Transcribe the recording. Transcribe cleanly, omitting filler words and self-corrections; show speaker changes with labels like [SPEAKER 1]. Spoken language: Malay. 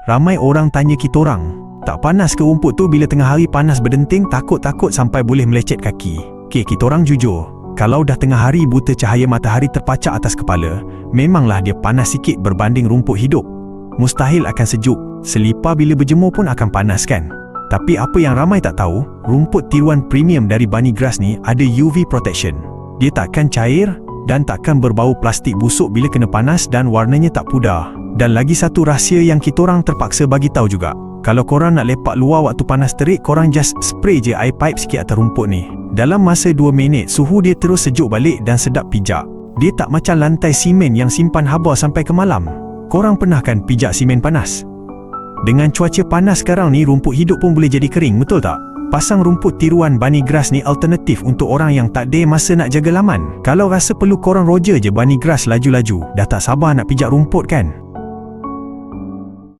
[SPEAKER 1] Ramai orang tanya kitorang, tak panas ke rumput tu bila tengah hari panas berdenting, takut-takut sampai boleh melecet kaki. Okey, kitorang jujur, kalau dah tengah hari buta cahaya matahari terpacak atas kepala, memanglah dia panas sikit berbanding rumput hidup. Mustahil akan sejuk, selipar bila berjemur pun akan panas kan? Tapi apa yang ramai tak tahu, rumput tiruan premium dari Bunny Grass ni ada UV protection. Dia takkan cair dan takkan berbau plastik busuk bila kena panas dan warnanya tak pudar. Dan lagi satu rahsia yang kitorang terpaksa bagi tahu juga. Kalau korang nak lepak luar waktu panas terik, korang just spray je air pipe sikit atas rumput ni. Dalam masa 2 minit, suhu dia terus sejuk balik dan sedap pijak. Dia tak macam lantai simen yang simpan haba sampai ke malam. Korang pernah kan pijak simen panas? Dengan cuaca panas sekarang ni, rumput hidup pun boleh jadi kering, betul tak? Pasang rumput tiruan Bunny Grass ni alternatif untuk orang yang tak ada masa nak jaga laman. Kalau rasa perlu, korang roja je Bunny Grass laju-laju. Dah tak sabar nak pijak rumput kan?